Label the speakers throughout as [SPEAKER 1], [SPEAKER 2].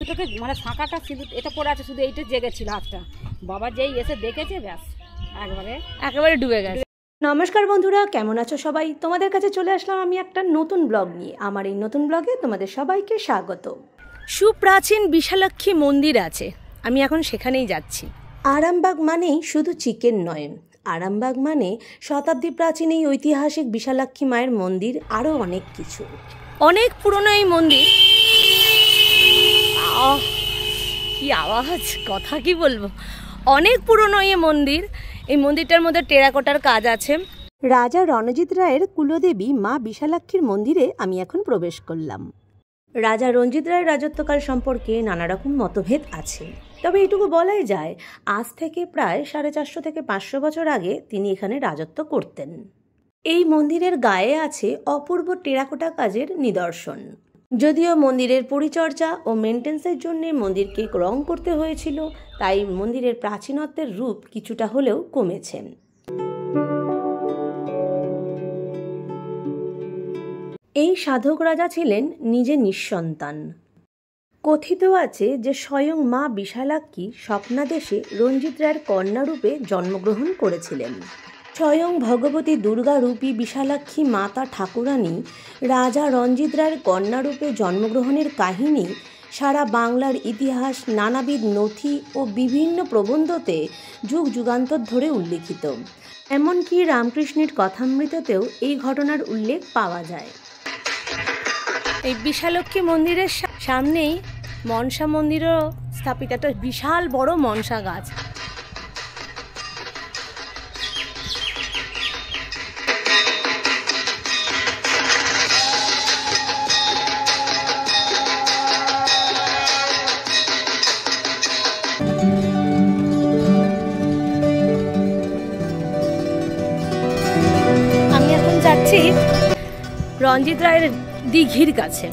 [SPEAKER 1] থেকে মানে শাঁখাটা সিঁদুর এটা পড়ে আছে, শুধু এইটা জেগেছিল হাতটা। বাবা যেই এসে দেখেছে ব্যাস একেবারে ডুবে গেছে।
[SPEAKER 2] নমস্কার বন্ধুরা, কেমন আছো সবাই? তোমাদের কাছে চলে আসলাম আমি একটা নতুন ব্লগ নিয়ে। আমার এই নতুন ব্লগে তোমাদের সবাইকে স্বাগত। সুপ্রাচীন বিশালাক্ষী মন্দির আছে, আমি এখন সেখানেই যাচ্ছি। আরামবাগ মানেই শুধু চিকেন নয়, আরামবাগ মানে শতাব্দী প্রাচীন এই ঐতিহাসিক বিশালাক্ষী মায়ের মন্দির, আরও অনেক কিছু। অনেক পুরনো এই মন্দির। কি আওয়াজ, কথা কি বলবো, অনেক পুরনো এই মন্দির। এই মন্দিরটার মধ্যে টেরাকোটার কাজ আছে। রাজা রণজিৎ রায়ের কুলদেবী মা বিশালাক্ষীর মন্দিরে আমি এখন প্রবেশ করলাম। রাজা রণজিৎ রায়ের রাজত্বকাল সম্পর্কে নানা রকম মতভেদ আছে, তবে এটুকু বলাই যায় আজ থেকে প্রায় 450 থেকে 500 বছর আগে তিনি এখানে রাজত্ব করতেন। এই মন্দিরের গায়ে আছে অপূর্ব টেরাকোটা কাজের নিদর্শন। যদিও মন্দিরের পরিচর্যা ও মেনটেন্সের জন্য মন্দিরকে রং করতে হয়েছিল, তাই মন্দিরের প্রাচীনত্বের রূপ কিছুটা হলেও কমেছে। এই সাধক রাজা ছিলেন নিজে নিঃসন্তান। কথিত আছে যে স্বয়ং মা বিশালাক্ষী স্বপ্নাদেশে রণজিৎ রায়ের কন্যারূপে জন্মগ্রহণ করেছিলেন। স্বয়ং ভগবতী দুর্গা রূপী বিশালাক্ষী মাতা ঠাকুরানী রাজা রণজিৎ রায়ের কন্যারূপে জন্মগ্রহণের কাহিনী সারা বাংলার ইতিহাস, নানাবিধ নথি ও বিভিন্ন প্রবন্ধতে যুগ যুগান্তর ধরে উল্লিখিত। এমনকি রামকৃষ্ণের কথামৃততেও এই ঘটনার উল্লেখ পাওয়া যায়। এই বিশালাক্ষী মন্দিরের সামনেই মনসা মন্দিরও স্থাপিত, একটা বিশাল বড় মনসা গাছ। আমি এখন যাচ্ছি রণজিৎ রায়ের দিঘির কাছে।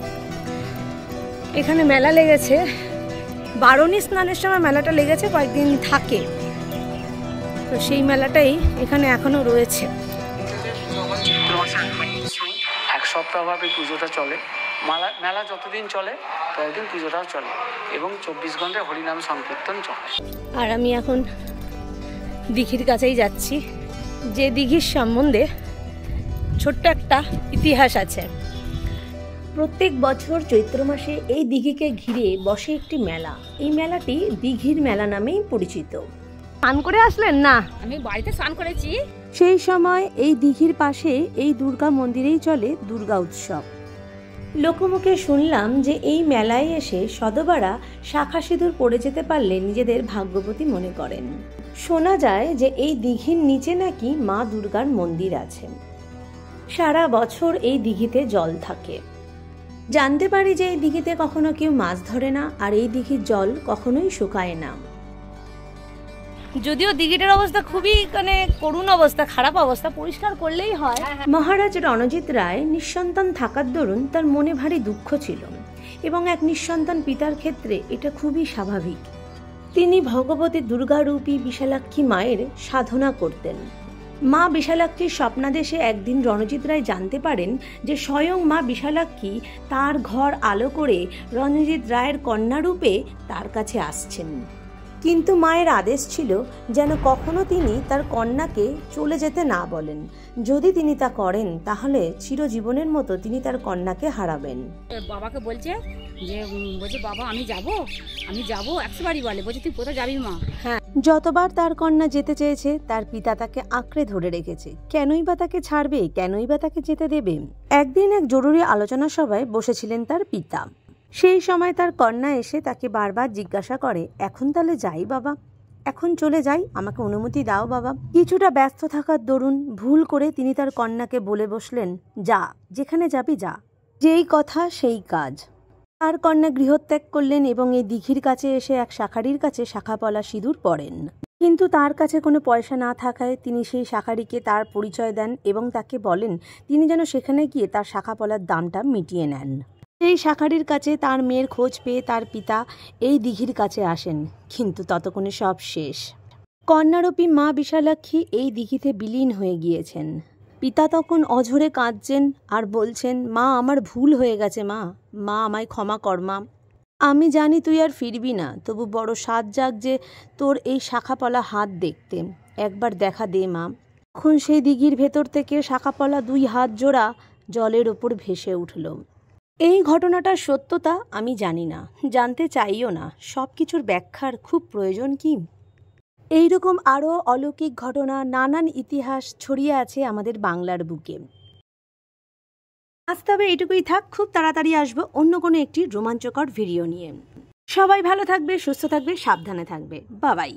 [SPEAKER 2] এখানে মেলা লেগেছে, বারণী স্নানের সময় মেলাটা লেগেছে, কয়েকদিন থাকে, তো সেই মেলাটাই এখানে এখনো রয়েছে।
[SPEAKER 3] এক সপ্তাহভাবে পুজোটা চলে, মেলা যতদিন চলে ততদিন পুজোটাও চলে এবং 24 ঘন্টায় হরিনাম সংকীর্তন চলে।
[SPEAKER 2] আর আমি এখন দিঘির কাছেই যাচ্ছি, যে দিঘির সম্বন্ধে ছোট্ট একটা ইতিহাস আছে। প্রত্যেক বছর চৈত্র মাসে এই দিঘিকে ঘিরে বসে একটি মেলা। এই মেলাটি দিঘির মেলা নামেই পরিচিত। স্নান করে আসলেন না?
[SPEAKER 1] আমি বাড়িতে স্নান করেছি।
[SPEAKER 2] সেই সময় এই দিঘির পাশে এই দুর্গা মন্দিরেই চলে দুর্গা উৎসব। লোকমুখে শুনলাম যে এই মেলায় এসে সধবারা শাখা সিঁদুর পড়ে যেতে পারলে নিজেদের ভাগ্যবতী মনে করেন। শোনা যায় যে এই দিঘির নিচে নাকি মা দুর্গার মন্দির আছে। সারা বছর এই দিঘিতে জল থাকে। জানতে পারি যে এই দিঘিতে কখনো কেউ মাছ ধরে না, আর এই দিঘির জল কখনোই শুকায় না। যদিও দিঘিটার অবস্থা খুবই করুণ অবস্থা, খারাপ অবস্থা, পরিষ্কার করলেই হয়। মহারাজ রণজিৎ রায় নিঃসন্তান থাকার দরুন তার মনে ভারী দুঃখ ছিল, এবং এক নিঃসন্তান পিতার ক্ষেত্রে এটা খুবই স্বাভাবিক। তিনি ভগবতী দুর্গারূপী বিশালাক্ষী মায়ের সাধনা করতেন। মা বিশালাক্ষীর স্বপ্নাদেশে একদিন রণজিৎ রায় জানতে পারেন যে স্বয়ং মা বিশালাক্ষী তার ঘর আলো করে রণজিৎ রায়ের কন্যারূপে তার কাছে আসছেন। কিন্তু মায়ের আদেশ ছিল যেন কখনো তিনি তার কন্যাকে চলে যেতে না বলেন। যদি তিনি তা করেন তাহলে চিরজীবনের মতো তিনি তার কন্যাকে হারাবেন।
[SPEAKER 1] বাবাকে বলছে বাবা আমি যাব 100 বারই বলে, বলছে তুই কোথায় যাবি মা?
[SPEAKER 2] হ্যাঁ, যতবার তার কন্যা যেতে চেয়েছে তার পিতা তাকে আঁকড়ে ধরে রেখেছে। কেনই বা তাকে ছাড়বে, কেনই বা তাকে যেতে দেবে? একদিন এক জরুরি আলোচনা সভায় বসেছিলেন তার পিতা। সেই সময় তার কন্যা এসে তাকে বারবার জিজ্ঞাসা করে, এখন তাহলে যাই বাবা, এখন চলে যাই, আমাকে অনুমতি দাও বাবা। কিছুটা ব্যস্ত থাকার দরুন ভুল করে তিনি তার কন্যাকে বলে বসলেন, যা, যেখানে যাবি যা। যেই কথা সেই কাজ। তার কন্যা গৃহত্যাগ করলেন এবং এই দিঘির কাছে এসে এক শাঁখারির কাছে শাঁখাপলা সিঁদুর পড়েন। কিন্তু তার কাছে কোনো পয়সা না থাকায় তিনি সেই শাঁখারিকে তার পরিচয় দেন এবং তাকে বলেন তিনি যেন সেখানে গিয়ে তার শাঁখাপলার দামটা মিটিয়ে নেন। সেই শাঁখারির কাছে তার মেয়ের খোঁজ পেয়ে তার পিতা এই দিঘির কাছে আসেন, কিন্তু ততক্ষণে সব শেষ। কন্যারূপী মা বিশালাক্ষী এই দিঘিতে বিলীন হয়ে গিয়েছেন। পিতা তখন অঝরে কাঁদছেন আর বলছেন, মা আমার ভুল হয়ে গেছে, মা আমায় ক্ষমা কর মা। আমি জানি তুই আর ফিরবি না, তবু বড় সাজ জাগ যে তোর এই শাখাপলা হাত দেখতে। একবার দেখা দে মা। তখন সেই দিঘির ভেতর থেকে শাখাপলা 2 হাত জোড়া জলের ওপর ভেসে উঠল। এই ঘটনাটার সত্যতা আমি জানি না, জানতে চাইও না। সব কিছুর ব্যাখ্যার খুব প্রয়োজন কি? এইরকম আরও অলৌকিক ঘটনা, নানান ইতিহাস ছড়িয়ে আছে আমাদের বাংলার বুকে। আজ তবে এটুকুই থাক, খুব তাড়াতাড়ি আসবো অন্য কোনো একটি রোমাঞ্চকর ভিডিও নিয়ে। সবাই ভালো থাকবে, সুস্থ থাকবে, সাবধানে থাকবে। বাবাই।